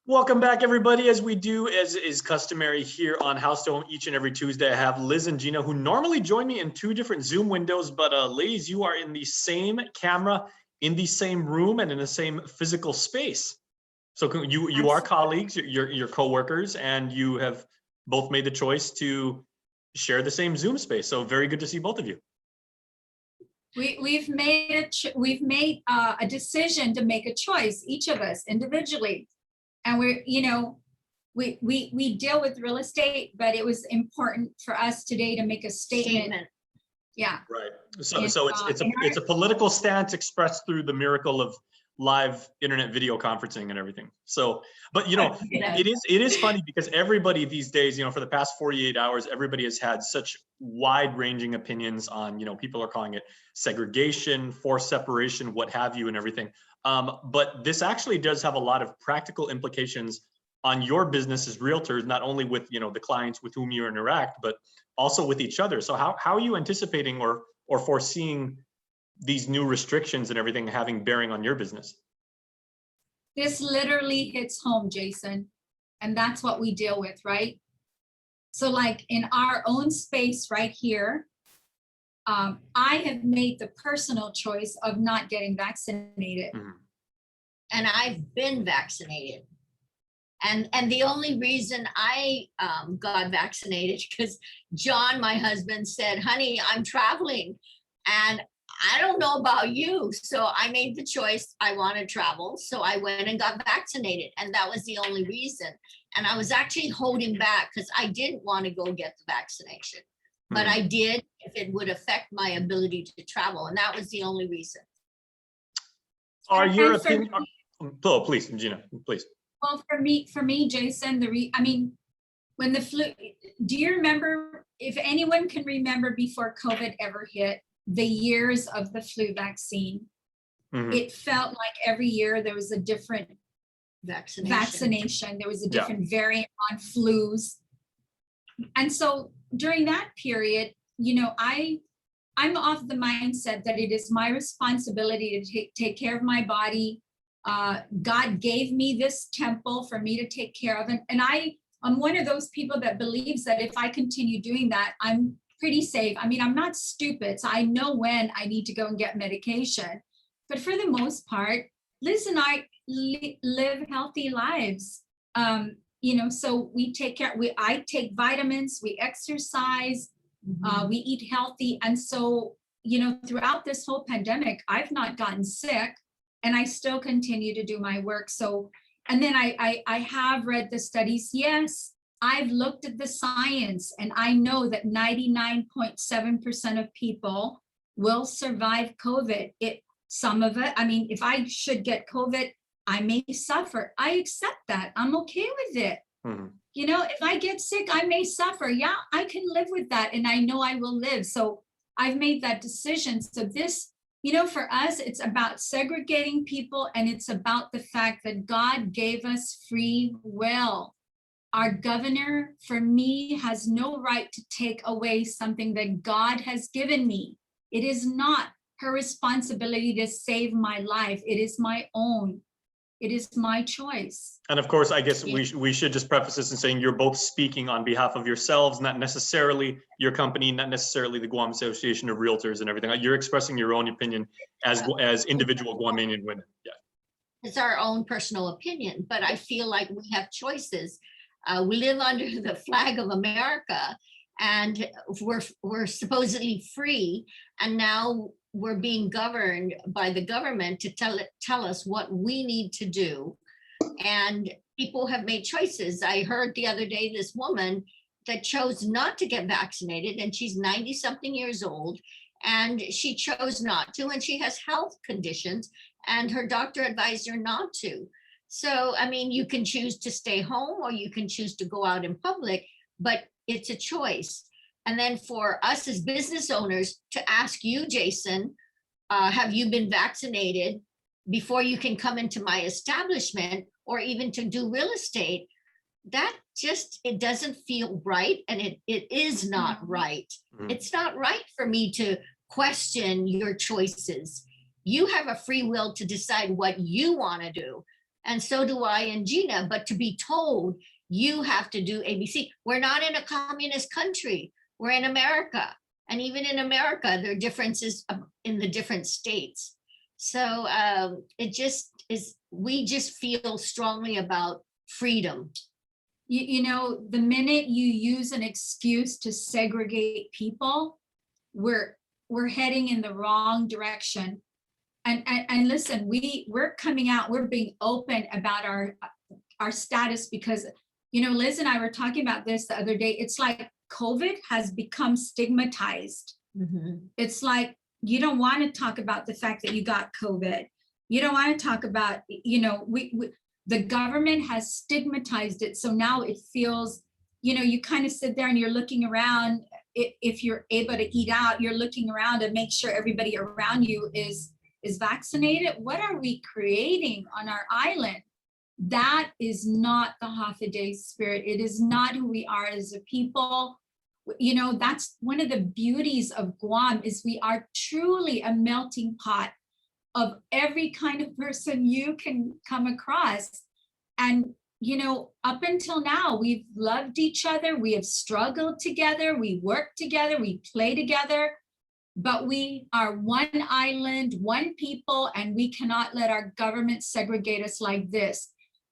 Welcome back, everybody. As we do, as is customary here on Housestone, each and every Tuesday, I have Liz and Gina, who normally join me in two different Zoom windows. But ladies, you are in the same camera, in the same room, and in the same physical space. So you are colleagues, you're co-workers, and you have both made the choice to share the same Zoom space. So very good to see both of you. We've made a decision to make a choice, each of us individually. And we deal with real estate, but it was important for us today to make a statement. Yeah. Right. So it's a political stance expressed through the miracle of live internet video conferencing and everything. So, but it is funny because everybody these days, for the past 48 hours, everybody has had such wide ranging opinions on, people are calling it segregation, forced separation, what have you, and everything. But this actually does have a lot of practical implications on your business as realtors, not only with the clients with whom you interact, but also with each other. So how are you anticipating or foreseeing these new restrictions and everything having bearing on your business? This literally hits home, Jason, and that's what we deal with, right? So like in our own space right here, I have made the personal choice of not getting vaccinated. Mm-hmm. And I've been vaccinated. And the only reason I got vaccinated because John, my husband, said, honey, I'm traveling and I don't know about you. So I made the choice. I want to travel. So I went and got vaccinated. And that was the only reason. And I was actually holding back because I didn't want to go get the vaccination. But I did if it would affect my ability to travel. And that was the only reason. Are your opinion? Oh, please, Gina, please. Well, for me, Jason, when the flu, do you remember, if anyone can remember before COVID ever hit, the years of the flu vaccine? Mm-hmm. It felt like every year there was a different vaccination. There was a different variant on flus. And so during that period, I'm off the mindset that it is my responsibility to take care of my body. God gave me this temple for me to take care of. And I'm one of those people that believes that if I continue doing that, I'm pretty safe. I'm not stupid, so I know when I need to go and get medication. But for the most part, Liz and I live healthy lives. So we take care, I take vitamins, we exercise, we eat healthy. And so, throughout this whole pandemic, I've not gotten sick and I still continue to do my work. So, and then I have read the studies. Yes, I've looked at the science and I know that 99.7% of people will survive COVID. Some of it, if I should get COVID, I may suffer. I accept that. I'm okay with it. Mm-hmm. If I get sick, I may suffer. Yeah, I can live with that. And I know I will live. So I've made that decision. So this, for us, it's about segregating people. And it's about the fact that God gave us free will. Our governor, for me, has no right to take away something that God has given me. It is not her responsibility to save my life. It is my own. It is my choice. And of course, I guess we should just preface this in saying you're both speaking on behalf of yourselves, not necessarily your company, not necessarily the Guam Association of Realtors and everything. You're expressing your own opinion as individual Guamanian women. Yeah. It's our own personal opinion, but I feel like we have choices. We live under the flag of America and we're supposedly free. And now we're being governed by the government to tell us what we need to do. And people have made choices. I heard the other day this woman that chose not to get vaccinated, and she's 90 something years old, and she chose not to, and she has health conditions, and her doctor advised her not to. So, you can choose to stay home or you can choose to go out in public, but it's a choice. And then for us as business owners to ask you, Jason, have you been vaccinated before you can come into my establishment or even to do real estate? That it doesn't feel right. And it is not right. Mm-hmm. It's not right for me to question your choices. You have a free will to decide what you want to do. And so do I and Gina, but to be told you have to do ABC. We're not in a communist country. We're in America. And even in America, there are differences in the different states. So it just is, we just feel strongly about freedom. You know, the minute you use an excuse to segregate people, we're heading in the wrong direction. And listen, we're coming out, we're being open about our status, because, you know, Liz and I were talking about this the other day. It's like COVID has become stigmatized. Mm-hmm. It's like, you don't want to talk about the fact that you got COVID. You don't want to talk about, you know, the government has stigmatized it. So now it feels, you know, you kind of sit there and you're looking around. If you're able to eat out, you're looking around to make sure everybody around you is vaccinated. What are we creating on our island? That is not the Hafaday spirit. It is not who we are as a people. You know, that's one of the beauties of Guam, is we are truly a melting pot of every kind of person you can come across. And, you know, up until now, we've loved each other. We have struggled together. We work together. We play together. But we are one island, one people, and we cannot let our government segregate us like this.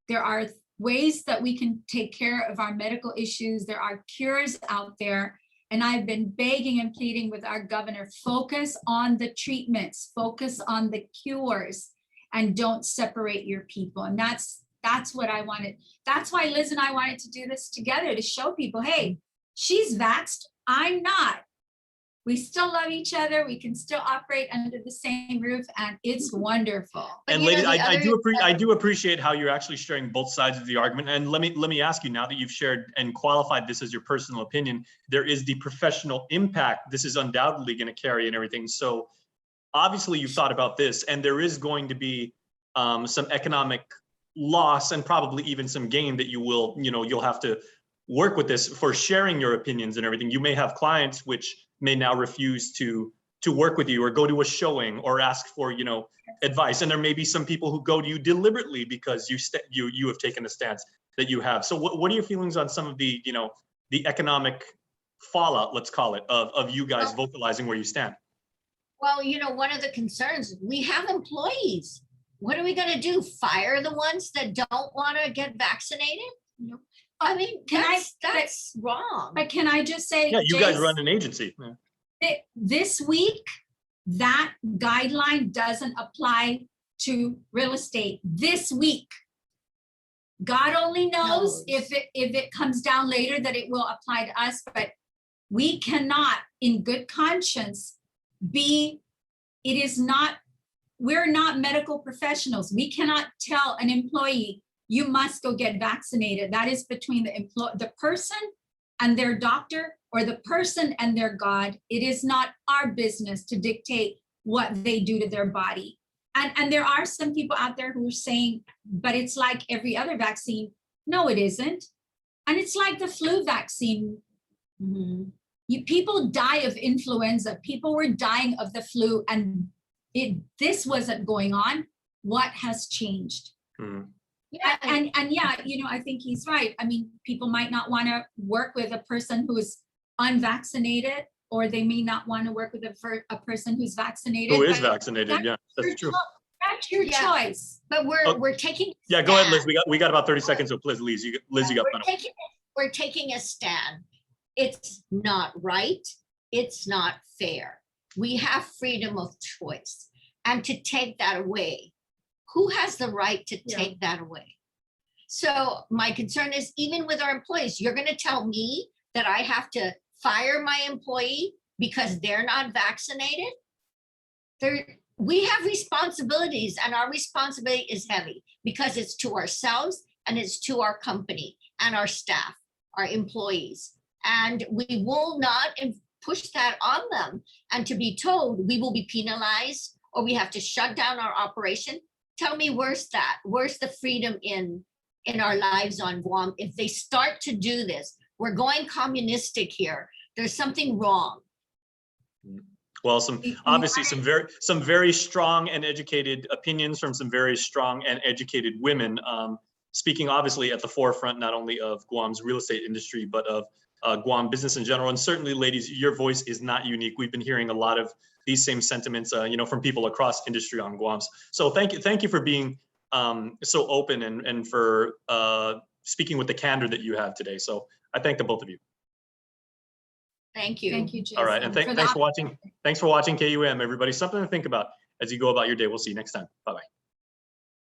There are ways that we can take care of our medical issues. There are cures out there. And I've been begging and pleading with our governor, focus on the treatments, focus on the cures, and don't separate your people. And that's what I wanted. That's why Liz and I wanted to do this together, to show people, hey, she's vaxxed, I'm not. We still love each other. We can still operate under the same roof, and it's wonderful. And ladies, I do appreciate how you're actually sharing both sides of the argument. And let me ask you, now that you've shared and qualified this as your personal opinion, there is the professional impact this is undoubtedly going to carry and everything. So obviously you've thought about this, and there is going to be some economic loss and probably even some gain that you'll have to work with this for sharing your opinions and everything. You may have clients which may now refuse to work with you or go to a showing or ask for, you know, advice. And there may be some people who go to you deliberately because you have taken a stance that you have. So what are your feelings on some of the, you know, the economic fallout, let's call it, of you guys vocalizing where you stand? Well, you know, one of the concerns, we have employees. What are we going to do? Fire the ones that don't want to get vaccinated? Nope. I mean, that's wrong. But can I just say, Yeah, you guys run an agency. Yeah. This week, that guideline doesn't apply to real estate this week. God only knows if it comes down later that it will apply to us, but we cannot in good conscience we're not medical professionals. We cannot tell an employee, you must go get vaccinated. That is between the person and their doctor, or the person and their God. It is not our business to dictate what they do to their body. And there are some people out there who are saying, but it's like every other vaccine. No, it isn't. And it's like the flu vaccine. Mm-hmm. People die of influenza. People were dying of the flu, and this wasn't going on. What has changed? Mm. Yeah, and yeah, you know, I think he's right. I mean, people might not want to work with a person who is unvaccinated, or they may not want to work with a person who's vaccinated. Who is vaccinated? Yeah, that's true. That's your choice. But we're taking. Yeah, go ahead, Liz. We got about 30 seconds, so please, Liz, you got fun. We're taking a stand. It's not right. It's not fair. We have freedom of choice, and to take that away, who has the right to take that away? So my concern is, even with our employees, you're going to tell me that I have to fire my employee because they're not vaccinated? We have responsibilities, and our responsibility is heavy because it's to ourselves and it's to our company and our staff, our employees. And we will not push that on them. And to be told we will be penalized or we have to shut down our operation. Tell me, where's that? Where's the freedom in our lives on Guam? If they start to do this, we're going communistic here. There's something wrong. Well, obviously I- some very strong and educated opinions from some very strong and educated women. Speaking obviously at the forefront not only of Guam's real estate industry, but of Guam business in general. And certainly, ladies, your voice is not unique. We've been hearing a lot of these same sentiments, from people across industry on Guam's. So thank you for being so open and for speaking with the candor that you have today. So I thank the both of you. Thank you. Thank you, Jason. All right, and thanks for watching. Thanks for watching KUM, everybody. Something to think about as you go about your day. We'll see you next time. Bye-bye.